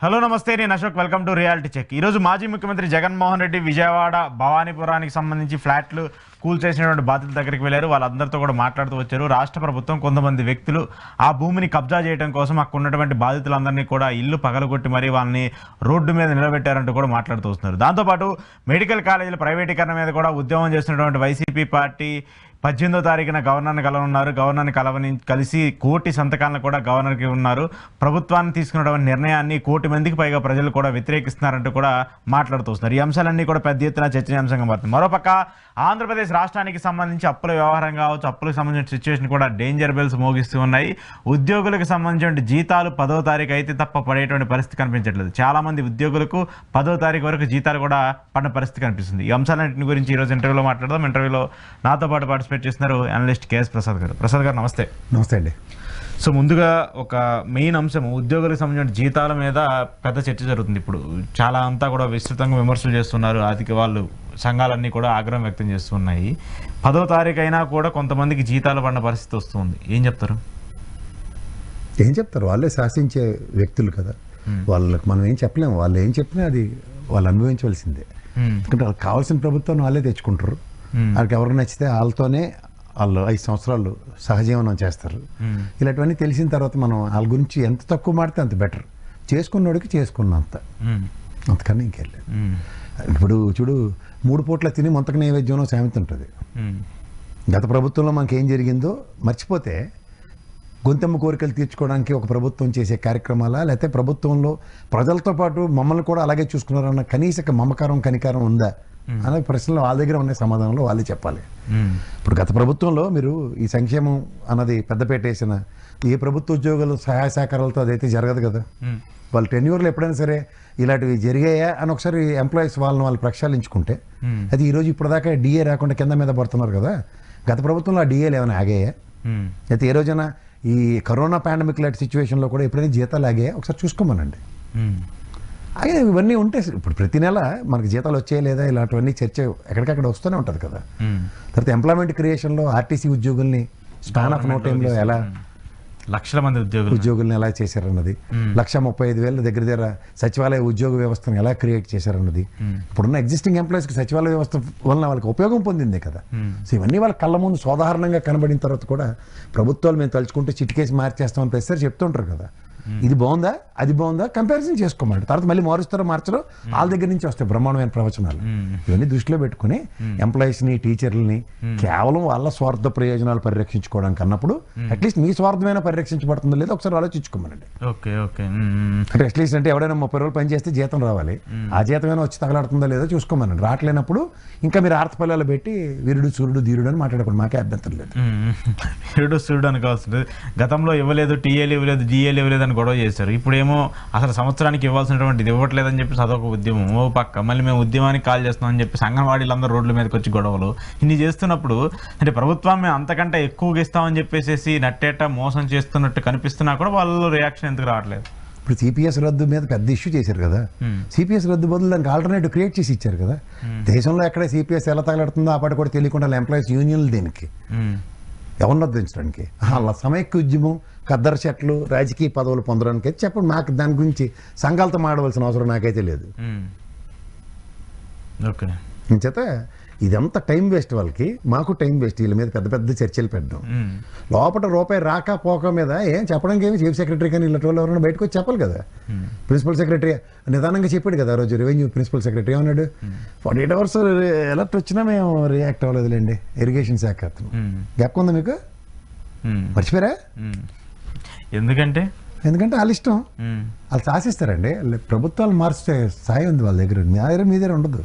Hello నమస్తే, నేను Ashok. Welcome to reality check. ఈరోజు మాజీ ముఖ్యమంత్రి జగన్మోహన్ రెడ్డి విజయవాడ భవానీపురానికి సంబంధించి ఫ్లాట్లు కూల్చేసినటువంటి బాధితుల దగ్గరికి వెళ్ళారు. వాళ్ళందరితో కూడా మాట్లాడుతూ వచ్చారు. రాష్ట్ర ప్రభుత్వం కొంతమంది వ్యక్తులు ఆ భూమిని కబ్జా చేయడం కోసం అక్కడ ఉన్నటువంటి బాధితులందరినీ కూడా ఇల్లు పగలగొట్టి మరీ వాళ్ళని రోడ్డు మీద నిలబెట్టారంటూ కూడా మాట్లాడుతూ వస్తున్నారు. దాంతోపాటు మెడికల్ కాలేజీల ప్రైవేటీకరణ మీద కూడా ఉద్యమం చేస్తున్నటువంటి వైసీపీ పార్టీ 18వ తారీఖున గవర్నర్ని కలవనున్నారు. గవర్నర్ని కలిసి కోటి సంతకాలను కూడా గవర్నర్కి ఉన్నారు. ప్రభుత్వాన్ని తీసుకున్నటువంటి నిర్ణయాన్ని 1 కోటి మందికి పైగా ప్రజలు కూడా వ్యతిరేకిస్తున్నారంటూ కూడా మాట్లాడుతూ వస్తున్నారు. ఈ అంశాలన్నీ కూడా పెద్ద ఎత్తున చర్చనీయాంశంగా మారుతుంది. మరోపక్క ఆంధ్రప్రదేశ్ రాష్ట్రానికి సంబంధించి అప్పుల వ్యవహారం కావచ్చు, అప్పులకు సంబంధించిన సిచ్యువేషన్ కూడా డేంజర్ బెల్స్ మోగిస్తూ ఉన్నాయి. ఉద్యోగులకు సంబంధించిన జీతాలు 10వ తారీఖు అయితే తప్ప పడేటువంటి పరిస్థితి కనిపించట్లేదు. చాలామంది ఉద్యోగులకు 10వ తారీఖు వరకు జీతాలు కూడా పడిన పరిస్థితి కనిపిస్తుంది. ఈ అంశాలన్నింటి గురించి ఈరోజు ఇంటర్వ్యూలో మాట్లాడదాం. ఇంటర్వ్యూలో నాతో పాటు పార్టిసిపేట్ చేస్తున్నారు అనలిస్ట్ కేఎస్ ప్రసాద్ గారు. ప్రసాద్ గారు నమస్తే. నమస్తే అండి. సో ముందుగా ఒక మెయిన్ అంశం ఉద్యోగులకు సంబంధించిన జీతాల మీద పెద్ద చర్చ జరుగుతుంది. ఇప్పుడు చాలా అంతా కూడా విస్తృతంగా విమర్శలు చేస్తున్నారు. వాళ్ళు సంఘాలన్నీ కూడా ఆగ్రహం వ్యక్తం చేస్తున్నాయి. 10వ తారీఖు అయినా కూడా కొంతమందికి జీతాలు పడిన పరిస్థితి వస్తుంది. ఏం చెప్తారు? వాళ్ళే శాసించే వ్యక్తులు కదా, వాళ్ళకి మనం ఏం చెప్పలేము. వాళ్ళు ఏం చెప్పినా అది వాళ్ళు అనుభవించవలసిందే. ఎందుకంటే వాళ్ళకి కావాల్సిన ప్రభుత్వాన్ని వాళ్ళే తెచ్చుకుంటారు. వాళ్ళకి ఎవరికి నచ్చితే వాళ్ళతోనే వాళ్ళు 5 సంవత్సరాలు సహజీవనం చేస్తారు. ఇలాంటివన్నీ తెలిసిన తర్వాత మనం వాళ్ళ గురించి ఎంత తక్కువ మాడితే అంత బెటర్. చేసుకున్నోడికి చేసుకున్నంత, అంతకన్నా ఇంకెళ్ళలేదు. ఇప్పుడు చూడు, 3 పూట్ల తిని మొంతకు నైవేద్యంలో సామెత ఉంటుంది. గత ప్రభుత్వంలో మనకి ఏం జరిగిందో మర్చిపోతే గొంతెమ్మ కోరికలు తీర్చుకోవడానికి ఒక ప్రభుత్వం చేసే కార్యక్రమాల, లేకపోతే ప్రభుత్వంలో ప్రజలతో పాటు మమ్మల్ని కూడా అలాగే చూసుకున్నారన్న కనీస మమకారం కనికారం ఉందా అనే ప్రశ్నలు వాళ్ళ దగ్గర ఉన్న సమాధానంలో వాళ్ళే చెప్పాలి. ఇప్పుడు గత ప్రభుత్వంలో మీరు ఈ సంక్షేమం అన్నది పెద్దపేట వేసిన ఏ ప్రభుత్వ ఉద్యోగులు సహాయ సహకారాలతో అదైతే జరగదు కదా. వాళ్ళ టెన్యూర్లో ఎప్పుడైనా సరే ఇలాంటివి జరిగాయా అని ఒకసారి ఎంప్లాయీస్ వాళ్ళు ప్రక్షాళించుకుంటే, అది ఈరోజు ఇప్పుడు దాకా డిఏ రాకుండా కింద మీద పడుతున్నారు కదా. గత ప్రభుత్వంలో ఆ డిఏలు ఏమైనా ఆగాయా? అయితే ఏ రోజైనా ఈ కరోనా పాండమిక్ లాంటి సిచ్యువేషన్లో కూడా ఎప్పుడైనా జీతాలు ఆగాయా ఒకసారి చూసుకోమనండి. అలాగే ఇవన్నీ ఉంటే ఇప్పుడు ప్రతి నెల మనకి జీతాలు వచ్చాయా లేదా ఇలాంటివన్నీ చర్చ ఎక్కడికక్కడ వస్తూనే ఉంటుంది కదా. తర్వాత ఎంప్లాయ్మెంట్ క్రియేషన్లో ఆర్టీసీ ఉద్యోగుల్ని స్పాన్ ఆఫ్ నో టైంలో ఎలా లక్షల మంది ఉద్యోగుల్ని ఎలా చేశారన్నది, 1,35,000 దగ్గర సచివాలయ ఉద్యోగ వ్యవస్థను ఎలా క్రియేట్ చేశారన్నది, ఇప్పుడున్న ఎగ్జిస్టింగ్ ఎంప్లాయీస్కి సచివాలయ వ్యవస్థ వలన వాళ్ళకి ఉపయోగం పొందిందే కదా. సో ఇవన్నీ వాళ్ళ కళ్ళ ముందు సాధారణంగా కనబడిన తర్వాత కూడా ప్రభుత్వాలు మేము తలుచుకుంటే చిటికేసి మార్చేస్తామని ప్రతిసారి చెప్తుంటారు కదా. ఇది బాగుందా అది బాగుందా కంపారిజన్ చేసుకోమండి. తర్వాత మళ్ళీ మారుస్తారో మార్చరో వాళ్ళ దగ్గర నుంచి వస్తాయి బ్రహ్మాండమైన ప్రవచనాలు. ఇవన్నీ దృష్టిలో పెట్టుకుని ఎంప్లాయీస్ని టీచర్లని కేవలం వాళ్ళ స్వార్థ ప్రయోజనాలు పరిరక్షించుకోవడానికి అన్నప్పుడు అట్లీస్ట్ మీ స్వార్థమైన పరిరక్షించబడుతుందో లేదో ఒకసారి ఆలోచించుకోమనండి. అంటే అట్లీస్ట్ అంటే ఎవడైనా 30 రోజులు పని చేస్తే జీతం రావాలి, ఆ జీతమైనా వచ్చి తగలాడుతుందో లేదో చూసుకోమనండి. రావట్లేనప్పుడు ఇంకా మీరు ఆర్తపల్లాలు పెట్టి వీరుడు సూర్యుడు ధీరుడు అని మాట్లాడకుండా మాకే అభ్యంతరం లేదు. వీరుడు సూర్యుడు అని కావాల్సింది. గతంలో ఇవ్వలేదు, టీఏలు ఇవ్వలేదు, జీఏలు ఇవ్వలేదు గొడవ చేశారు. ఇప్పుడేమో అసలు సంవత్సరానికి ఇవ్వాల్సినటువంటిది ఇవ్వట్లేదని చెప్పి అదొక ఉద్యమం. ఓ పక్క మళ్ళీ మేము ఉద్యమానికి కాల్ చేస్తున్నామని చెప్పి అంగన్వాడీలందరూ రోడ్ల మీదకి వచ్చి గొడవలు ఇన్ని చేస్తున్నప్పుడు, అంటే ప్రభుత్వం మేము అంతకంటే ఎక్కువగా ఇస్తామని చెప్పేసి నట్టేట మోసం చేస్తున్నట్టు కనిపిస్తున్నా కూడా వాళ్ళు రియాక్షన్ ఎందుకు రావట్లేదు? ఇప్పుడు సిపిఎస్ రద్దు మీద పెద్ద ఇష్యూ చేశారు కదా. సిపిఎస్ రద్దు బదులు దానికి ఆల్టర్నేటివ్ క్రియేట్ చేసి ఇచ్చారు కదా. దేశంలో ఎక్కడ సిపిఎస్ ఎలా తగలడుతుందో ఆ పాటు కూడా తెలియకుండా ఎంప్లాయీస్ యూనియన్లు దేనికి ఎవరిని వద్దించడానికి, వాళ్ళ సమైక్య ఉద్యమం ఖద్దరు చెట్లు రాజకీయ పదవులు పొందడానికి అయితే చెప్పండి. నాకు దాని గురించి సంఘాలతో మాడవలసిన అవసరం నాకైతే లేదు. చేత ఇదంతా టైం వేస్ట్, వాళ్ళకి మాకు టైం వేస్ట్. వీళ్ళ మీద పెద్ద పెద్ద చర్చలు పెట్టడం, లోపల రూపాయి రాక పోక మీద ఏం చెప్పడానికి ఏమి చీఫ్ సెక్రటరీ కానీ ఇళ్ళ వాళ్ళు ఎవరైనా బయటకు వచ్చి చెప్పాలి కదా. ప్రిన్సిపల్ సెక్రటరీ నిదానంగా చెప్పాడు కదా ఆ రోజు. రెవెన్యూ ప్రిన్సిపల్ సెక్రటరీ ఏమన్నాడు, 48 hours ఎలర్ట్ వచ్చినా మేము రియాక్ట్ అవ్వలేదులేండి. ఇరిగేషన్ శాఖ అతను గ్యాప్ ఉందా మీకు? మర్చిపోయారా? ఎందుకంటే వాళ్ళ ఇష్టం, వాళ్ళు శాసిస్తారండి. ప్రభుత్వాలు మార్చే స్థాయి ఉంది వాళ్ళ దగ్గర, మీ దగ్గర ఉండదు.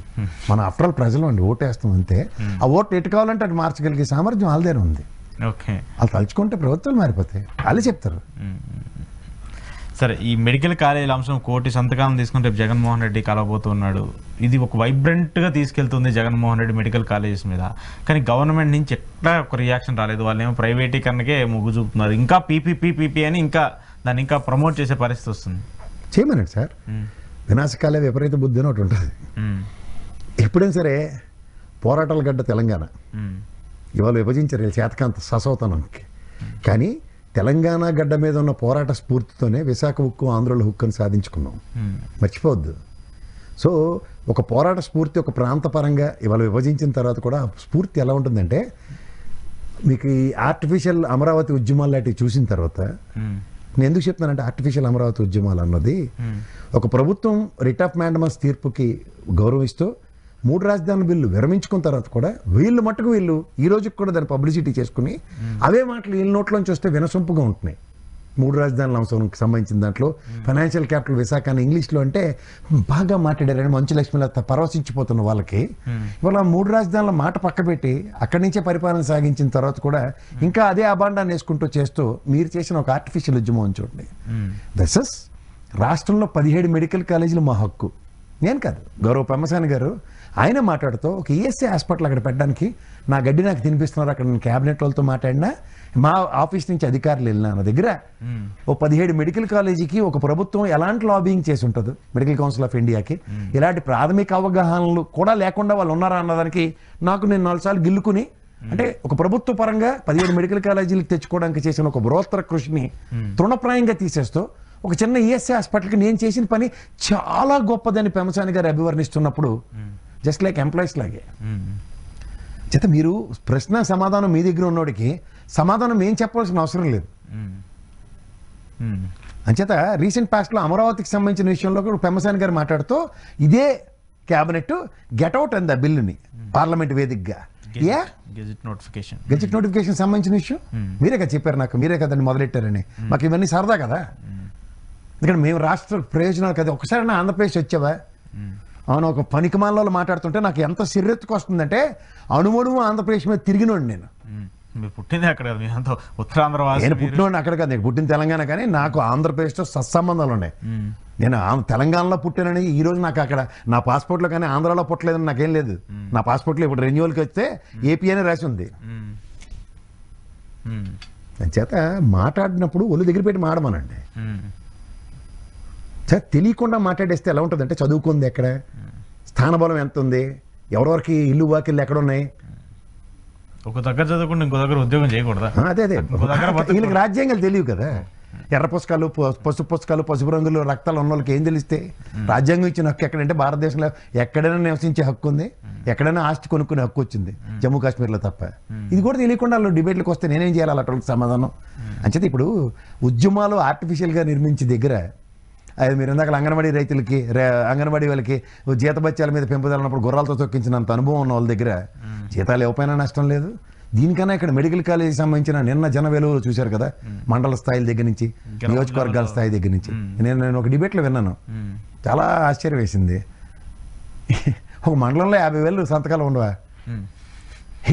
మనం ఆఫ్టర్ ఆల్ ప్రజలు అండి, ఓటు వేస్తాం అంతే. ఆ ఓటు ఎటు కావాలంటే అటు మార్చగలిగే సామర్థ్యం వాళ్ళ దగ్గర ఉంది. వాళ్ళు తలుచుకుంటే ప్రభుత్వాలు మారిపోతాయి, వాళ్ళే చెప్తారు. సరే, ఈ మెడికల్ కాలేజీల అంశం 1 కోటి సంతకాలను తీసుకుని రేపు జగన్మోహన్ రెడ్డి కలవబోతున్నాడు. ఇది ఒక వైబ్రెంట్గా తీసుకెళ్తుంది జగన్మోహన్ రెడ్డి మెడికల్ కాలేజెస్ మీద. కానీ గవర్నమెంట్ నుంచి ఎట్లా ఒక రియాక్షన్ రాలేదు. వాళ్ళు ఏమో ప్రైవేటీకరణకే మొగ్గు చూపుతున్నారు. ఇంకా పీపీ అని దాన్ని ఇంకా ప్రమోట్ చేసే పరిస్థితి వస్తుంది. చేయమనండి సార్. వినాశకాలే విపరీత బుద్ధి అని ఒకటి ఉంటుంది. ఎప్పుడైనా సరే పోరాటాల గడ్డ తెలంగాణ. ఇవాళ విభజించారు చేతకాంత ససవతనంకి. కానీ తెలంగాణ గడ్డ మీద ఉన్న పోరాట స్ఫూర్తితోనే విశాఖ హుక్కు ఆంధ్రుల హుక్కును సాధించుకున్నాం. మర్చిపోవద్దు. సో ఒక పోరాట స్ఫూర్తి ఒక ప్రాంతపరంగా ఇవాళ విభజించిన తర్వాత కూడా స్ఫూర్తి ఎలా ఉంటుందంటే, మీకు ఈ ఆర్టిఫిషియల్ అమరావతి ఉద్యమాలు లాంటివి చూసిన తర్వాత నేను ఎందుకు చెప్తున్నానంటే, ఆర్టిఫిషియల్ అమరావతి ఉద్యమాలు అన్నది ఒక ప్రభుత్వం రిట్ ఆఫ్ మ్యాండమస్ తీర్పుకి గౌరవిస్తూ 3 రాజధానుల బిల్లు విరమించుకున్న తర్వాత కూడా వీళ్ళు మట్టుకు వీళ్ళు ఈ రోజుకి కూడా దాన్ని పబ్లిసిటీ చేసుకుని అవే మాటలు వీళ్ళ నోట్లోంచి వస్తే వినసొంపుగా ఉంటున్నాయి. 3 రాజధానుల అంశానికి సంబంధించిన దాంట్లో ఫైనాన్షియల్ క్యాపిటల్ విశాఖ అని ఇంగ్లీష్లో అంటే బాగా మాట్లాడారని మంచు లక్ష్మీలత పరవశించిపోతున్న వాళ్ళకి ఇవాళ 3 రాజధానుల మాట పక్కపెట్టి అక్కడి నుంచే పరిపాలన సాగించిన తర్వాత కూడా ఇంకా అదే అబాండాన్ని వేసుకుంటూ చేస్తూ మీరు చేసిన ఒక ఆర్టిఫిషియల్ ఉద్యమం అని చూడండి. దస్ రాష్ట్రంలో 17 మెడికల్ కాలేజీలు మా హక్కు. నేను కాదు, గౌరవ పెమ్మసాని గారు ఆయన మాట్లాడుతూ ఒక ఈఎస్ఐ హాస్పిటల్ అక్కడ పెట్టడానికి నా గడ్డి నాకు తినిపిస్తున్నారు. అక్కడ నేను క్యాబినెట్ వాళ్ళతో మాట్లాడినా, మా ఆఫీస్ నుంచి అధికారులు వెళ్ళినా నా దగ్గర ఓ 17 మెడికల్ కాలేజీకి ఒక ప్రభుత్వం ఎలాంటి లాబింగ్ చేసి ఉంటుందో మెడికల్ కౌన్సిల్ ఆఫ్ ఇండియాకి ఇలాంటి ప్రాథమిక అవగాహనలు కూడా లేకుండా వాళ్ళు ఉన్నారా అన్నదానికి నేను 4 సార్లు గిల్లుకుని, అంటే ఒక ప్రభుత్వ పరంగా 17 మెడికల్ కాలేజీలకు తెచ్చుకోవడానికి చేసిన ఒక బృహత్తర కృషిని తృణప్రాయంగా తీసేస్తూ ఒక చిన్న ఈఎస్ఐ హాస్పిటల్కి నేను చేసిన పని చాలా గొప్పదని పెమ్మసాని గారు అభివర్ణిస్తున్నప్పుడు జస్ట్ లైక్ ఎంప్లాయీస్ లాగే చేత మీరు ప్రశ్న సమాధానం మీ దగ్గర ఉన్నోడికి సమాధానం ఏం చెప్పాల్సిన అవసరం లేదు. అంచేత రీసెంట్ పాస్ట్లో అమరావతికి సంబంధించిన విషయంలో కూడా పెమ్మసాని గారు మాట్లాడుతూ ఇదే క్యాబినెట్ గెట్అవుట్ అంది ఆ బిల్లుని పార్లమెంట్ వేదికగా. గెజెట్ నోటిఫికేషన్ సంబంధించిన విషయం మీరే కదా చెప్పారు నాకు, మీరే కదండి మొదలెట్టారని. మాకు ఇవన్నీ సరదా కదా, ఎందుకంటే మేము రాష్ట్ర ప్రయోజనాలు కదా. ఒకసారి నా ఆంధ్రప్రదేశ్ వచ్చావా? అవును, ఒక పనికిమాలలో మాట్లాడుతుంటే నాకు ఎంత సిర్రెత్తుకు వస్తుందంటే అణువణువు ఆంధ్రప్రదేశ్ మీద తిరిగినోడు నేను. మీరు పుట్టింది అక్కడ కదా, మీ అంతా ఉత్తరాంధ్ర నేను పుట్టినోడిని అక్కడ కదా, నేను పుట్టిన తెలంగాణ, కానీ నాకు ఆంధ్రప్రదేశ్తో సత్సంబంధాలు ఉన్నాయి. నేను తెలంగాణలో పుట్టానని ఈ రోజు నాకు అక్కడ నా పాస్పోర్ట్లో కానీ ఆంధ్రాలో పుట్టలేదని నాకేం లేదు. నా పాస్పోర్ట్లో ఇప్పుడు రెన్యువల్కి వస్తే ఏపీ అని రాసి ఉంది. చేత మాట్లాడినప్పుడు ఒళ్ళు దగ్గర పెట్టి మాడమనండి. తెలియకుండా మాట్లాడేస్తే ఎలా ఉంటుందంటే, చదువుకుంది ఎక్కడ, స్థానబలం ఎంత ఉంది, ఎవరెవరికి ఇల్లు వాకిళ్ళు ఎక్కడ ఉన్నాయి, ఒక దగ్గర చదువుకుంటే ఇంకో దగ్గర ఉద్యోగం చేయకూడదా? అదే వీళ్ళకి రాజ్యాంగాలు తెలియవు కదా. ఎర్ర పుస్తకాలు, పసుపు పుస్తకాలు, పసుపు రంగులు రక్తాలు ఉన్న వాళ్ళకి ఏం తెలిస్తే? రాజ్యాంగం ఇచ్చిన హక్కు ఎక్కడంటే భారతదేశంలో ఎక్కడైనా నివసించే హక్కు ఉంది, ఎక్కడైనా ఆస్తి కొనుక్కునే హక్కు వచ్చింది, జమ్మూ కాశ్మీర్లో తప్ప. ఇది కూడా తెలియకుండా వాళ్ళు డిబేట్లకు వస్తే నేనేం చేయాలి అటువంటి సమాధానం? అంచేత ఇప్పుడు ఉద్యమాలు ఆర్టిఫిషియల్గా నిర్మించే దగ్గర అది మీరు ఇందాక అంగన్వాడీ రైతులకి, అంగన్వాడీ వాళ్ళకి జీతబత్యాల మీద పెంపుదల ఉన్నప్పుడు గుర్రాలతో తొక్కించినంత అనుభవం ఉన్న వాళ్ళ దగ్గర జీతాలు ఇవ్వకపోయినా నష్టం లేదు. దీనికన్నా ఇక్కడ మెడికల్ కాలేజీకి సంబంధించిన నిన్న జన వెలువలు చూశారు కదా, మండల స్థాయిల దగ్గర నుంచి నియోజకవర్గాల స్థాయి దగ్గర నుంచి. నేను ఒక డిబేట్లో విన్నాను, చాలా ఆశ్చర్యం వేసింది. ఒక మండలంలో 50,000 సంతకాలు ఉండవా?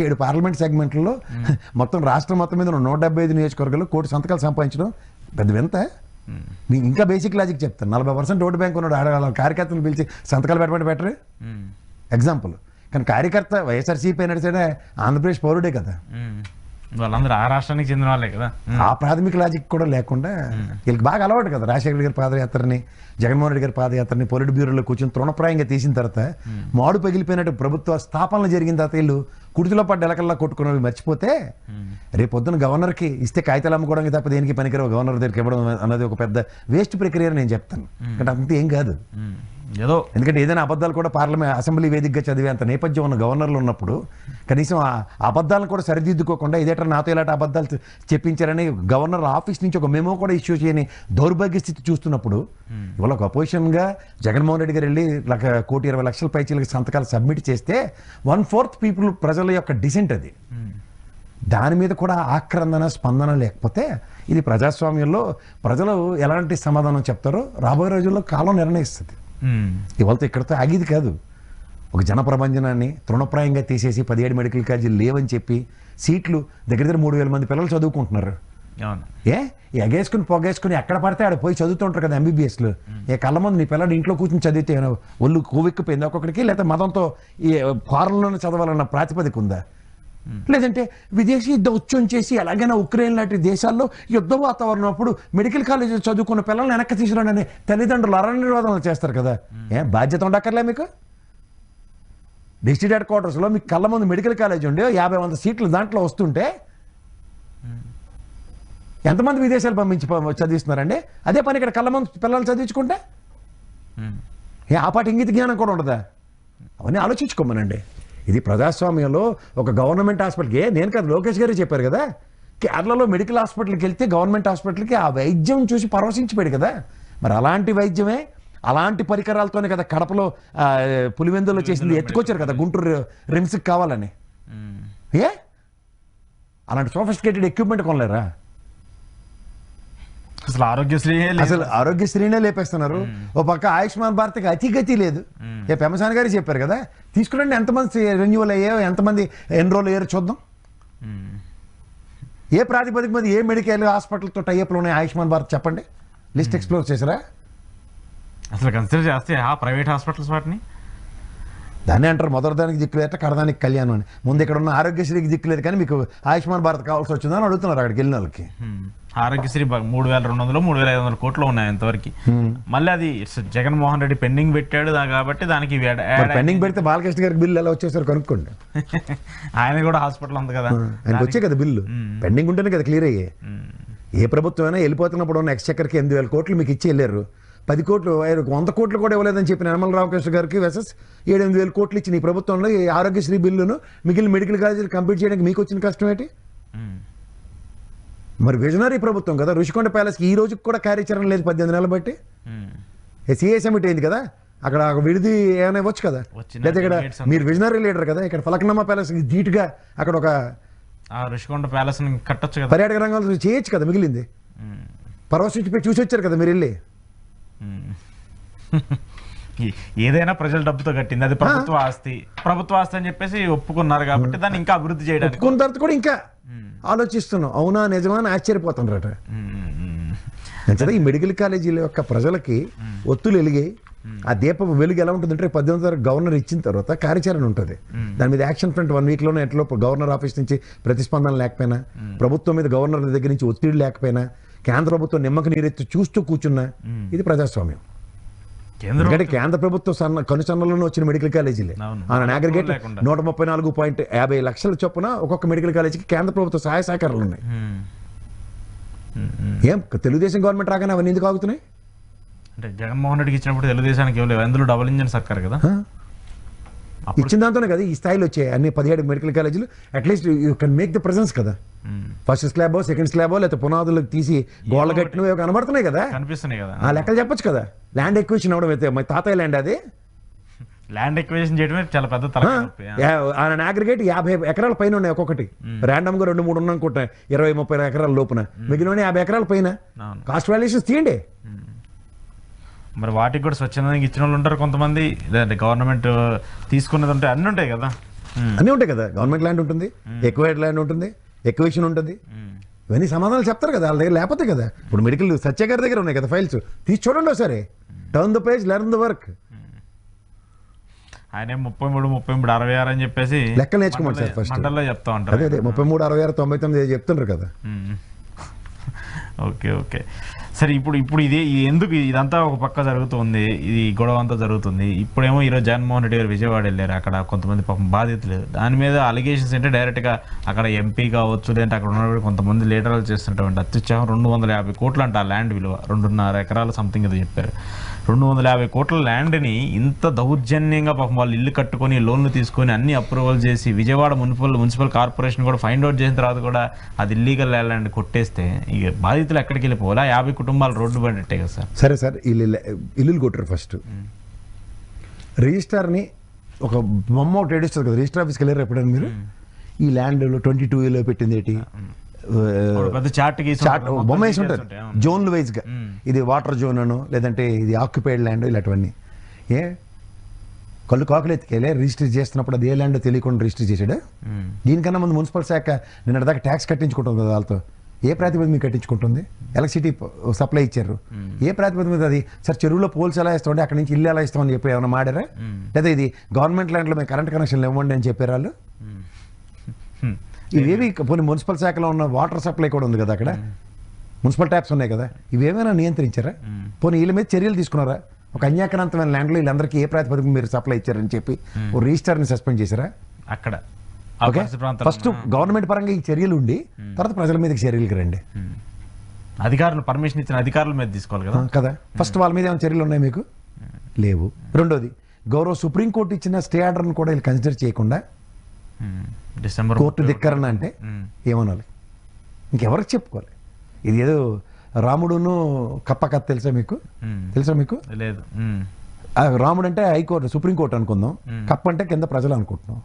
7 పార్లమెంట్ సెగ్మెంట్లలో మొత్తం రాష్ట్రం మొత్తం మీద 175 నియోజకవర్గాలు 1 కోటి సంతకాలు సంపాదించడం పెద్ద వింత. మీకు ఇంకా బేసిక్ లాజిక్ చెప్తాను. 40% ఓటు బ్యాంక్ ఉన్నాడు, ఆడవాళ్ళ కార్యకర్తను పిలిచి సంతకాలు పెట్టమంటే బెటరే ఎగ్జాంపుల్. కానీ కార్యకర్త వైఎస్ఆర్సీపీ అయినా సరే ఆంధ్రప్రదేశ్ పౌరుడే కదా, వాళ్ళందరూ ఆ రాష్ట్రానికి చెందిన వాళ్ళే కదా. ఆ ప్రాథమిక లాజిక్ కూడా లేకుండా వీళ్ళకి బాగా అలవాటు కదా. రాజశేఖర గారి పాదయాత్రని, జగన్మోహన్ రెడ్డి గారి పాదయాత్రని పొలిట్ బ్యూరోలో కూర్చొని తృణప్రాయంగా తీసిన తర్వాత మాడు పగిలిపోయినట్టు ప్రభుత్వ స్థాపనలు జరిగిన తర్వాత వీళ్ళు కుడితిలో పడ్డ ఎలకల్లా కొట్టుకున్నవి మర్చిపోతే రేపు పొద్దున గవర్నర్కి ఇస్తే కాగితాలు అమ్ముకోవడానికి తప్ప దేనికి పనికిరావు, గవర్నర్ దగ్గరికి ఇవ్వడం అన్నది ఒక పెద్ద వేస్ట్ ప్రక్రియ అని నేను చెప్తాను. అంటే అంత ఏం కాదు ఏదో, ఎందుకంటే ఏదైనా అబద్ధాలు కూడా పార్లమెంట్ అసెంబ్లీ వేదికగా చదివే అంత నేపథ్యం ఉన్న గవర్నర్లు ఉన్నప్పుడు కనీసం ఆ అబద్ధాలను కూడా సరిదిద్దుకోకుండా ఇదేట నాతో ఇలాంటి అబద్ధాలు చెప్పించారని గవర్నర్ ఆఫీస్ నుంచి ఒక మెమో కూడా ఇష్యూ చేయని దౌర్భాగ్య స్థితి చూస్తున్నప్పుడు ఇవాళ ఒక అపోజిషన్గా జగన్మోహన్ రెడ్డి గారు వెళ్ళి 1,20,00,000 పైచీలకి సంతకాలు సబ్మిట్ చేస్తే 1/4 పీపుల్ ప్రజల యొక్క డిసెంట్ అది. దాని మీద కూడా ఆక్రందన స్పందన లేకపోతే ఇది ప్రజాస్వామ్యంలో ప్రజలు ఎలాంటి సమాధానం చెప్తారో రాబోయే రోజుల్లో కాలం నిర్ణయిస్తుంది. ఇవాళ ఇక్కడితో ఆగిది కాదు. ఒక జనప్రబంజనాన్ని తృణప్రాయంగా తీసేసి 17 మెడికల్ కాలేజీలు లేవని చెప్పి సీట్లు దగ్గర 3,000 మంది పిల్లలు చదువుకుంటున్నారు. ఎగేసుకుని పొగేసుకుని ఎక్కడ పడితే ఆడ పోయి చదువుతుంటారు కదా ఎంబీబీఎస్లు. కళ్ళ ముందు నీ పిల్లడు ఇంట్లో కూర్చొని చదివితే ఒళ్ళు కొవ్వెక్కిపోయింది ఒక్కొక్కడికి, లేకపోతే మతంతో ఈ ఫారెన్లోనే చదవాలన్న ప్రాతిపదిక ఉందా? లేదంటే విదేశీ యుద్ధం వచ్చి ఎలాగైనా ఉక్రెయిన్ లాంటి దేశాల్లో యుద్ధ వాతావరణం అప్పుడు మెడికల్ కాలేజీలు చదువుకున్న పిల్లల్ని వెనక్కి తీసుకురాని తల్లిదండ్రులు అరణ్యవాదనలు చేస్తారు కదా. బాధ్యత ఉండక్కర్లే మీకు? డిస్ట్రిక్ట్ హెడ్ క్వార్టర్స్లో మీకు కళ్ళ ముందు మెడికల్ కాలేజ్ ఉండే 50-100 సీట్లు దాంట్లో వస్తుంటే ఎంతమంది విదేశాలు పంపించి చదివిస్తున్నారండి? అదే పని ఇక్కడ కళ్ళ ముందు పిల్లలు చదివించుకుంటే ఆ పాటి ఇంగిత జ్ఞానం కూడా ఉండదా? అవన్నీ ఆలోచించుకోమనండి. ఇది ప్రజాస్వామ్యంలో ఒక గవర్నమెంట్ హాస్పిటల్కి, నేను కదా లోకేష్ గారు చెప్పారు కదా, కేరళలో మెడికల్ హాస్పిటల్కి వెళ్తే గవర్నమెంట్ హాస్పిటల్కి ఆ వైద్యం చూసి పరవశించిపోయాడు కదా. మరి అలాంటి వైద్యమే అలాంటి పరికరాలతోనే కదా కడపలో పులివెందులో చేసింది, ఎత్తుకొచ్చారు కదా గుంటూరు రిమ్స్కి కావాలని. ఏ అలాంటి సోఫిస్టికేటెడ్ ఎక్విప్మెంట్ కొనలేరా? అసలు ఆరోగ్యశ్రీనే లేపేస్తున్నారు. ఓ పక్క ఆయుష్మాన్ భారత్కి అతిగతి లేదు. పెమసాని గారు చెప్పారు కదా, తీసుకురండి ఎంతమంది రెన్యువల్ అయ్యాయో, ఎంతమంది ఎన్రోల్ అయ్యారో చూద్దాం. ఏ ప్రాతిపదిక మీద ఏ మెడికల్ హాస్పిటల్తో టైఅప్లు ఉన్నాయి ఆయుష్మాన్ భారత్ చెప్పండి, లిస్ట్ ఎక్స్ప్లోర్ చేసారా? అసలు కన్సిడర్ చేస్తే ఆ ప్రైవేట్ హాస్పిటల్స్ వాటిని దాన్ని అంటారు మొదటి దానికి దిక్కులేట కడదానికి కళ్యాణం అని. ముందు ఇక్కడ ఉన్న ఆరోగ్యశ్రీకి దిక్కులేదు కానీ మీకు ఆయుష్మాన్ భారత్ కావాల్సి వచ్చిందని అడుగుతున్నారు అక్కడికి వెళ్ళిన వాళ్ళకి. ఆరోగ్యశ్రీ 3,200 3,500 కోట్లు ఉన్నాయి ఎంతవరకు. మళ్ళీ అది జగన్మోహన్ రెడ్డి పెండింగ్ పెట్టాడు కాబట్టి దానికి పెండింగ్ పెడితే బాలకృష్ణ గారికి బిల్లు ఎలా వచ్చేసారు కనుక్కోండి. ఆయన కూడా హాస్పిటల్ ఉంది కదా, ఆయనకు వచ్చే కదా బిల్లు. పెండింగ్ ఉంటేనే కదా క్లియర్ అయ్యే. ఏ ప్రభుత్వం అయినా వెళ్ళిపోతున్నప్పుడు ఉన్న ఎక్స్చెక్కర్కి 8,000 కోట్లు మీకు ఇచ్చి వెళ్ళారు. 10 కోట్లు 100 కోట్లు కూడా ఇవ్వలేదని చెప్పిన యనమల రామకృష్ణ గారికి వెసెస్ 7,000 కోట్లు ఇచ్చిన ఈ ప్రభుత్వంలో ఈ ఆరోగ్యశ్రీ బిల్లును మిగిలిన మెడికల్ కాలేజీలు కంప్లీట్ చేయడానికి మీకు వచ్చిన కష్టం ఏంటి? మరి విజనరీ ప్రభుత్వం కదా. రుషికొండ ప్యాలెస్కి ఈ రోజుకి కూడా కార్యాచరణ లేదు 18 నెలలు బట్టి. సిఏ సమిట్ అయింది కదా, అక్కడ విడిది ఏమైనా ఇవ్వచ్చు కదా. లేదా ఇక్కడ మీరు విజనరీ లీడర్ కదా, ఇక్కడ ఫలక్నామా ప్యాలెస్ ధీటుగా అక్కడ ఒక రుషికొండ ప్యాలెస్ కట్టొచ్చు కదా, పర్యాటక రంగంలో చేయొచ్చు కదా. మిగిలింది పరవశించిపోయి చూసి వచ్చారు కదా మీరు వెళ్ళి. ఏదైనా ప్రజల డబ్బుతో కట్టింది, అది ప్రభుత్వ ఆస్తి. ప్రభుత్వ ఆస్తి అని చెప్పేసి ఒప్పుకున్నారు కాబట్టి దాన్ని ఇంకా అభివృద్ధి చేయడానికి ఒప్పుకున్న తర్వాత కూడా ఇంకా ఆలోచిస్తున్నాం. అవునా నిజమా అని ఆశ్చర్యపోతున్నారట. ఈ మెడికల్ కాలేజీల యొక్క ప్రజలకి ఒత్తులు వెలిగాయి. ఆ దీపం వెలుగు ఎలా ఉంటుందంటే 18వ తారీఖు గవర్నర్ ఇచ్చిన తర్వాత కార్యాచరణ ఉంటుంది. దాని మీద యాక్షన్ ఫ్రంట్ 1 వీక్లోనే ఎట్లో గవర్నర్ ఆఫీస్ నుంచి ప్రతిస్పందన లేకపోయినా, ప్రభుత్వం మీద గవర్నర్ దగ్గర నుంచి ఒత్తిడి లేకపోయినా, కేంద్ర ప్రభుత్వం నిమ్మక నీరెత్తి చూస్తూ కూర్చున్నా, ఇది ప్రజాస్వామ్యం. ఎందుకంటే కేంద్ర ప్రభుత్వం కనుసన్నలోనే వచ్చిన మెడికల్ కాలేజీలే. ఆయన అగ్రిగేట్ 134.50 లక్షల చొప్పున ఒక్కొక్క మెడికల్ కాలేజీకి కేంద్ర ప్రభుత్వ సహాయ సహకారాలు ఉన్నాయి. ఏం తెలుగుదేశం గవర్నమెంట్ రాగానే అవన్నీ ఎందుకు ఆగుతున్నాయి? అంటే జగన్మోహన్ రెడ్డికి ఇచ్చినప్పుడు తెలుగుదేశానికి ఇవ్వలేదు, అందులో డబుల్ ఇంజన్ సర్కార్ కదా. ఇచ్చిన దాంతోనే కదా ఈ స్థాయిలో వచ్చాయి అన్ని 17 మెడికల్ కాలేజీలు. At least you can make the presence కదా. ఫస్ట్ స్లాబో సెకండ్ స్లాబో లేకపోతే పునాదులకు తీసి గోళ్ళ కట్టినవి కనబడుతున్నాయి కదా, కనిపిస్తున్నాయి కదా. ఆ లెక్కలు చెప్పొచ్చు కదా. ల్యాండ్ ఎక్విజిషన్ అవడం అయితే మా తాతయ్య ల్యాండ్, అది ల్యాండ్ ఎక్విజిషన్ చేయడమే చాలా పెద్ద తలనొప్పి. ఆయన అగ్రిగేట్ 50 ఎకరాల పైన ఉన్నాయి ఒక్కొక్కటి. ర్యాండమ్ గా 2-3 ఉన్నాయి అనుకుంటా, 20-30 ఎకరాల లోపున. మిగిలిన 50 ఎకరాల పైన. కాస్ట్ వాల్యుయేషన్స్ తీయండి. మరి వాటికి కూడా స్వచ్ఛందంగా ఇచ్చిన వాళ్ళు ఉంటారు కొంతమంది, లేదంటే గవర్నమెంట్ తీసుకున్నది ఉంటే అన్నీ ఉంటాయి కదా. అన్నీ ఉంటాయి కదా. గవర్నమెంట్ ల్యాండ్ ఉంటుంది, ఎక్వైర్డ్ ల్యాండ్ ఉంటుంది, ఎక్విజిషన్ ఉంటుంది. ఇవన్నీ సమాధానాలు చెప్తారు కదా వాళ్ళ దగ్గర, లేకపోతే కదా. ఇప్పుడు మెడికల్ సత్య గారి దగ్గర ఉన్నాయి కదా ఫైల్స్, తీసి చూడండి ఒకసారి. Turn the page, learn the work. ఆయన 33, 66 అని చెప్పేసి లెక్కలు నేర్చుకోమండి సార్ ఫస్ట్. మండల్లో చెప్తా ఉంటారు. అదే 33, 66, 99 చెప్తుండ్రు కదా. ఓకే ఓకే సరే. ఇప్పుడు ఇది ఎందుకు ఇదంతా ఒక పక్క జరుగుతుంది, ఇది గొడవ అంతా జరుగుతుంది. ఇప్పుడేమో ఈరోజు జగన్మోహన్ రెడ్డి గారు విజయవాడ వెళ్ళారు. అక్కడ కొంతమంది పాపం బాధితులు, దాని మీద అలిగేషన్స్ అంటే డైరెక్ట్గా అక్కడ ఎంపీ కావచ్చు, లేదంటే అక్కడ ఉన్న కొంతమంది లీడర్లు చేస్తున్నటువంటి అత్యుత్సాహం 250 కోట్లు అంట ఆ ల్యాండ్ విలువ. 2.5 ఎకరాల సంథింగ్ ఏదో చెప్పారు. 250 కోట్ల ల్యాండ్ని ఇంత దౌర్జన్యంగా పాపం వాళ్ళు ఇల్లు కట్టుకొని లోన్లు తీసుకొని అన్ని అప్రూవల్ చేసి విజయవాడ మున్సిపల్ కార్పొరేషన్ కూడా ఫైండ్ అవుట్ చేసిన తర్వాత కూడా అది ఇల్లీగల్ ల్యాండ్ కొట్టేస్తే ఇక బాధితులు ఎక్కడికి వెళ్ళిపోవాలా? 50 కుటుంబాలు రోడ్డు పడినట్టే కదా సార్. సరే సార్, ఇల్లులు కొట్టారు. ఫస్ట్ రిజిస్టార్ని ఒక బొమ్మ ఒకటి ఏడుస్తుంది కదా, రిజిస్టర్ ఆఫీస్కి వెళ్ళారు ఎప్పుడైనా మీరు? ఈ ల్యాండ్లో 22A పెట్టింది ఏంటి? బొమ్మ వేసి ఉంటుంది జోన్లు వైజ్గా. ఇది వాటర్ జోన్ అను, లేదంటే ఇది ఆక్యుపైడ్ ల్యాండ్, ఇలాంటివన్నీ. కళ్ళు కాకులు ఎత్తుకెళ్ళి రిజిస్టర్ చేస్తున్నప్పుడు అది ఏ ల్యాండ్ తెలియకుండా రిజిస్టర్ చేశాడు. దీనికన్నా ముందు మున్సిపల్ శాఖ నిన్నటిదాకా ట్యాక్స్ కట్టించుకుంటుంది కదా వాళ్ళతో. ఏ ప్రాతిపదిక మీద కట్టించుకుంటుంది? ఎలక్ట్రిసిటీ సప్లై ఇచ్చారు. ఏ ప్రాతిపదిక మీద అది? సార్ చెరువులో పోల్స్ ఎలా ఇస్తామండి, అక్కడ నుంచి ఇల్లు ఎలా ఇస్తామని చెప్పి ఏమైనా మాడారా? లేదా ఇది గవర్నమెంట్ ల్యాండ్లో మేము కరెంట్ కనెక్షన్లు ఇవ్వండి అని చెప్పారు వాళ్ళు. ఇవేవి పోనీ మున్సిపల్ శాఖలో ఉన్న వాటర్ సప్లై కూడా ఉంది కదా, అక్కడ మున్సిపల్ ట్యాప్స్ ఉన్నాయి కదా, ఇవేమైనా నియంత్రించారా? పోనీ వీళ్ళ మీద చర్యలు తీసుకున్నారా? ఒక అన్యాక్రాంతమైన ల్యాండ్లో వీళ్ళందరికీ ఏ ప్రాతిపదిక మీరు సప్లై ఇచ్చారని చెప్పి ఓ రిజిస్టర్ని సస్పెండ్ చేశారా? అక్కడ ఓకే, ఫస్ట్ గవర్నమెంట్ పరంగా ఈ చర్యలు ఉండి తర్వాత ప్రజల మీదకి చర్యలకి రండి. అధికారులు పర్మిషన్ ఇచ్చిన అధికారుల మీద తీసుకోవాలి కదా. కదా ఫస్ట్ వాళ్ళ మీద ఏమైనా చర్యలు ఉన్నాయి మీకు? లేవు. రెండోది గౌరవ సుప్రీంకోర్టు ఇచ్చిన స్టే ఆర్డర్ను కూడా వీళ్ళు కన్సిడర్ చేయకుండా డిసెంబర్ కోర్టు ధిక్కరణ అంటే ఏమనాలి? ఇంకెవరికి చెప్పుకోవాలి? ఇది ఏదో రాముడును కప్ప కథ తెలుసా మీకు? మీకు లేదు. రాముడు అంటే హైకోర్టు సుప్రీంకోర్టు అనుకుందాం, కప్ప అంటే కింద ప్రజలు అనుకుంటున్నాం.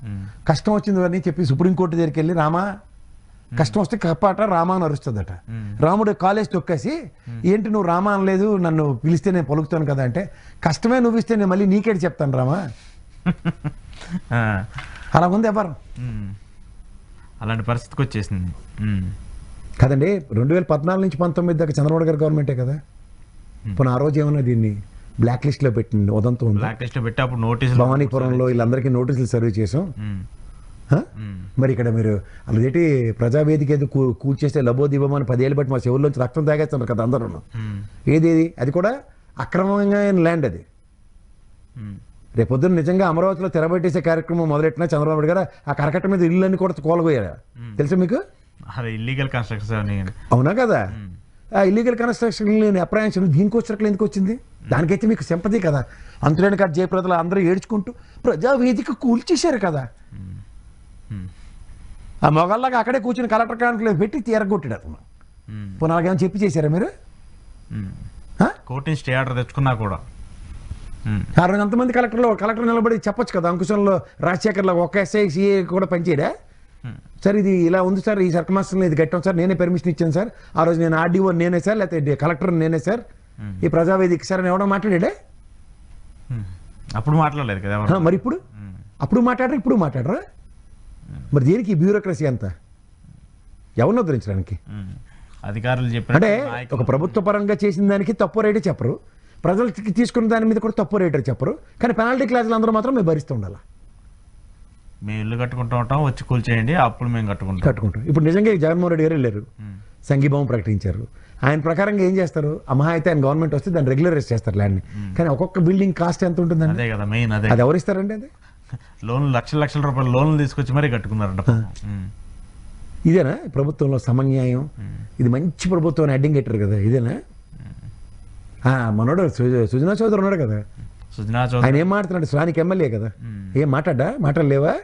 కష్టం వచ్చింది అని చెప్పి సుప్రీంకోర్టు దగ్గరికి వెళ్ళి రామా కష్టం వస్తే కప్పాట రామా అని అరుస్తుందట. రాముడు కాలేజ్ తొక్కేసి ఏంటి నువ్వు రామా అనలేదు, నన్ను పిలిస్తే నేను పలుకుతాను కదా అంటే, కష్టమే నువ్వు ఇస్తే నేను మళ్ళీ నీకేటి చెప్తాను రామా. అలా ఉంది ఎవరు. అలాంటి పరిస్థితికి వచ్చేసింది కదండి. 2014 నుంచి 19 దాకా చంద్రబాబు గారి గవర్నమెంటే కదా. పోనీ ఆ రోజు ఏమన్నా దీన్ని బ్లాక్ లిస్ట్ లో పెట్టింది ఉదంతం ఉంది. బ్లాక్ లిస్ట్ లో పెట్టి అప్పుడు నోటీసులు భవానీపురంలో వీళ్ళందరికీ నోటీసులు సర్వ్ చేసాం. మరి ఇక్కడ మీరు అలాంటి ప్రజావేదిక ఏదో కూల్చేస్తే లబోదిబమని 10 ఏళ్ళు బట్టి మా చెవుల్లోంచి రక్తం తాగేస్తున్నారు కదా అందరూ. ఏది అది కూడా అక్రమంగా ల్యాండ్. అది రేపొద్దున నిజంగా అమరావతిలో తెరబెట్టేసే కార్యక్రమం మొదలెట్టినా చంద్రబాబు గారు ఆ కరకట్ట మీద ఇళ్ళని కూడా కోలగోయారు. తెలుసా మీకు? Illegal construction. అవునా కదా. ఆ ఇల్లీగల్ కన్స్ట్రక్షన్ అప్రయాన్షన్ దీనికోసరకలు ఎందుకు వచ్చింది? దానికైతే మీకు సింపతి కదా. అంతులేని కాదు జయప్రదలు అందరూ ఏడ్చుకుంటూ ప్రజావేదిక కూల్చేశారు కదా. ఆ మొగల్లాగా అక్కడే కూర్చుని కలెక్టర్ కానుకలు పెట్టి తీరగొట్టాడు అతను. పోనీ అలాగేమో చెప్పి చేశారా మీరు? కోర్టు స్టే ఆర్డర్ తెచ్చుకున్నా కూడా 60 మంది కలెక్టర్ నిలబడి చెప్పొచ్చు కదా. అంకుశంలో రాజశేఖర్లో ఒక ఎస్ఐ సిఏ కూడా పనిచేయడా? సార్ ఇది ఇలా ఉంది సార్, ఈ సర్కమాస్టర్లో ఇది కట్టాం సార్, నేనే పర్మిషన్ ఇచ్చాను సార్, ఆ రోజు నేను ఆర్డీఓ నేనే సార్, లేకపోతే కలెక్టర్ నేనే సార్, ఈ ప్రజావేదిక సార్ అని ఎవడో మాట్లాడాడే? అప్పుడు మాట్లాడలేదు కదా. మరి ఇప్పుడు అప్పుడు మాట్లాడరా, ఇప్పుడు మాట్లాడరా? మరి దేనికి బ్యూరోక్రసీ అంతా? ఎవరిని ఉద్ధరించడానికి? అధికారులు చెప్పారు అంటే ఒక ప్రభుత్వ పరంగా చేసిన దానికి తప్పు రేటే చెప్పరు, ప్రజలకి తీసుకున్న దాని మీద కూడా తప్పు రేటే చెప్పరు, కానీ పెనాల్టీ క్లాసులు అందరూ మాత్రం మేము భరిస్తూ ఉండాలి. మేము ఇల్లు కట్టుకుంటూ ఉంటాం, వచ్చి కూల్చేయండి, అప్పుడు మేము కట్టుకుంటాం. ఇప్పుడు నిజంగా జగన్మోహన్ రెడ్డి గారు వెళ్ళారు, సంఘీభావం ప్రకటించారు. ఆయన ప్రకారంగా ఏం చేస్తారు? అమహా అయితే ఆయన గవర్నమెంట్ వస్తే దాన్ని రెగ్యులరైజ్ చేస్తారు ల్యాండ్ని. కానీ ఒక్కొక్క బిల్డింగ్ కాస్ట్ ఎంత ఉంటుందండి? అదే కదా మెయిన్. అది ఎవరిస్తారండి? అది లోన్లు లక్షల రూపాయలు లోన్లు తీసుకొచ్చి మరీ కట్టుకున్నారంట. ఇదేనా ప్రభుత్వంలో సమన్యాయం? ఇది మంచి ప్రభుత్వం అడ్డింగ్ పెట్టారు కదా, ఇదేనా? మనోడు సుజనా చౌదరి ఉన్నాడు కదా, ఆయన ఏం మాట్లాడుతున్నాడు? స్థానిక ఎమ్మెల్యే కదా, ఏం మాట్లాడలేవా?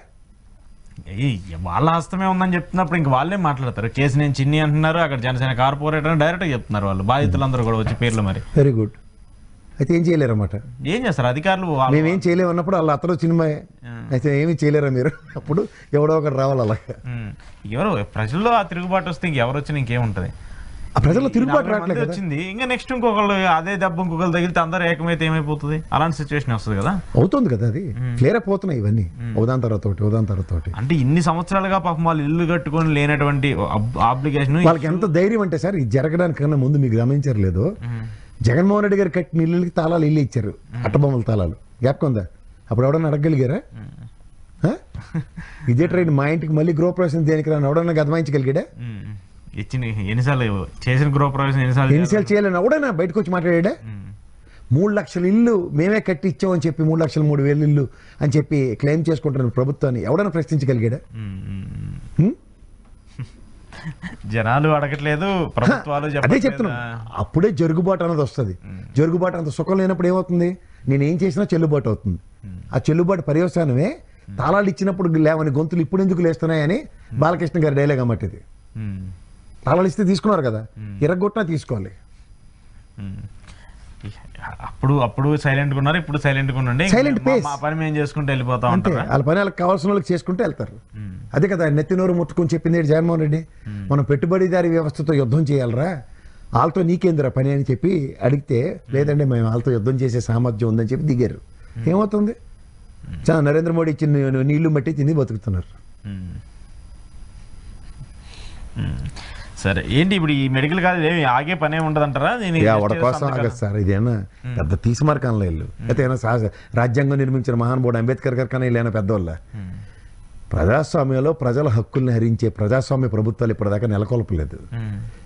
వాళ్ళ హస్తమే ఉందని చెప్తున్నప్పుడు ఇంక వాళ్ళే మాట్లాడతారు. కేసు నేను చిన్ని అంటున్నారు, అక్కడ జనసేన కార్పొరేటర్ అని డైరెక్ట్గా చెప్తున్నారు వాళ్ళు, బాధితులందరూ కూడా వచ్చి పేర్లు. మరి వెరీ గుడ్. అయితే ఏం చేయలేరు అన్నమాట. ఏం చేస్తారు అధికారులు? మేమేం చేయలేము అన్నప్పుడు వాళ్ళు అతను సినిమా అయితే ఏమి చేయలేరా మీరు? అప్పుడు ఎవడో ఒకటి రావాలి. అలాగా ఎవరు ప్రజల్లో ఆ తిరుగుబాటు వస్తే ఇంకెవరు వచ్చినా ఇంకేముంటుంది? ఆ ప్రజల్లో తిరుగుబాటు రావట్లేదు వచ్చింది, ఇంకా నెక్స్ట్ ఇంకొకళ్ళు అదే దెబ్బ ఇంకొకరు తగిలితే అందరూ ఏకమైతే ఏమైపోతుంది? అలాంటి సిచ్యువేషన్ వస్తుంది కదా. అవుతుంది కదా, అది క్లియర్ అయిపోతున్నాయి ఇవన్నీ ఉదాహరణ తర్వాత. అంటే ఇన్ని సంవత్సరాలుగా పాపం వాళ్ళు ఇల్లు కట్టుకొని లేనటువంటి ఆబ్లిగేషన్ వాళ్ళకి ఎంత ధైర్యం అంటే సార్, ఇది జరగడానికన్నా ముందు మీకు గమనించారు లేదో, జగన్మోహన్ రెడ్డి గారు కట్టిన ఇల్లుకి తాళాలు ఇల్లు ఇచ్చారు, అట్టబొమ్మల తాళాలు. జ్ఞాపకం ఉందా? అప్పుడు ఎవడన్నా అడగగలిగారా? ఇదే ట్రైన్ మా ఇంటికి మళ్ళీ గృహప్రవేశం దేనికి రాని ఎవడన్నా గదమాయించగలిగాడా? ఇచ్చిన ఎన్నిసార్లు చేసిన గృహప్రవేశం ఎన్నిసార్లు చేయలేను ఎవడైనా బయటకు వచ్చి మాట్లాడా? 3 లక్షల ఇల్లు మేమే కట్టి ఇచ్చామని చెప్పి 3,03,000 ఇల్లు అని చెప్పి క్లెయిమ్ చేసుకుంటున్న ప్రభుత్వాన్ని ఎవడైనా ప్రశ్నించగలిగాడా? జనాలు అడగట్లేదు, ప్రభుత్వాలు. అదే చెప్తున్నా, అప్పుడే జరుగుబాటు అన్నది వస్తుంది. జరుగుబాటు అంత సుఖం లేనప్పుడు ఏమవుతుంది? నేనేం చేసినా చెల్లుబాటు అవుతుంది. ఆ చెల్లుబాటు పర్యవసానమే తాళాలు ఇచ్చినప్పుడు లేవని గొంతులు ఇప్పుడు ఎందుకు లేస్తున్నాయని బాలకృష్ణ గారి డైలాగ్ అన్నమాట ఇది. తాళాలు ఇస్తే తీసుకున్నారు కదా, ఇరగొట్టినా తీసుకోవాలి. అప్పుడు సైలెంట్ గా ఉన్నారు, ఇప్పుడు సైలెంట్ గా ఉండండి, సైలెంట్ పేస్, మా పని మేము చేసుకుంటూ వెళ్ళిపోతాం అంటే వాళ్ళ పని వాళ్ళకి కావాల్సిన వాళ్ళకి చేసుకుంటూ వెళ్తారు. అదే కదా నెత్తినోరు ముట్టుకొని చెప్పింది జగన్మోహన్ రెడ్డి. మనం పెట్టుబడిదారీ వ్యవస్థతో యుద్ధం చేయాలరా, వాళ్ళతో నీకేందిరా పని అని చెప్పి అడిగితే, లేదంటే మేము వాళ్ళతో యుద్ధం చేసే సామర్థ్యం ఉందని చెప్పి దిగారు. ఏమవుతుంది? నరేంద్ర మోడీ ఇచ్చిన నీళ్లు మట్టి తిని బతుకుతున్నారు. సరే, ఏంటి ఇప్పుడు ఈ మెడికల్ కాలేజ్ ఏమి ఆగే పనే ఉండదంటారా? ఎవరి కోసం ఆగదు సార్, ఇదేనా పెద్ద తీసిమార్కాన్లో ఇల్లు అయితే రాజ్యాంగం నిర్మించిన మహానుభావుడు అంబేద్కర్ గారి కన్నా ఇల్లు పెద్దవాళ్ళ. ప్రజాస్వామ్యంలో ప్రజల హక్కుల్ని హరించే ప్రజాస్వామ్య ప్రభుత్వాలు ఇప్పటిదాకా నెలకొల్పలేదు.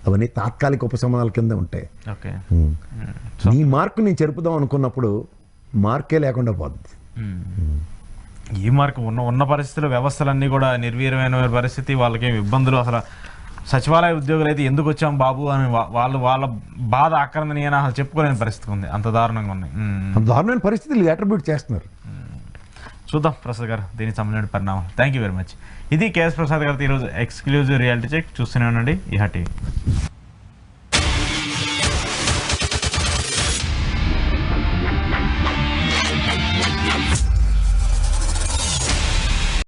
అవన్నీ తాత్కాలిక ఉపశమనాల కింద ఉంటాయి. నీ మార్కు నేను చెరుపుదాం అనుకున్నప్పుడు మార్కే లేకుండా పోద్ది. ఈ మార్కు ఉన్న పరిస్థితుల్లో వ్యవస్థలన్నీ కూడా నిర్వీర్యమైన పరిస్థితి, వాళ్ళకేం ఇబ్బందులు అసలు సచివాలయ ఉద్యోగులు అయితే ఎందుకు వచ్చాం బాబు అని వాళ్ళ బాధ ఆక్రందనీయన అసలు చెప్పుకోలేని పరిస్థితి ఉంది, అంత దారుణంగా ఉన్నాయి. దారుణమైన పరిస్థితులు అట్రిబ్యూట్ చేస్తున్నారు. చూద్దాం ప్రసాద్ గారు దీనికి సంబంధించిన పరిణామం. Thank you very much. ఇది కేఎస్ ప్రసాద్ గారితో ఈరోజు ఎక్స్క్లూజివ్ రియాలిటీ చెక్. చూస్తూనే ఉండండి ఇహా టీవీ.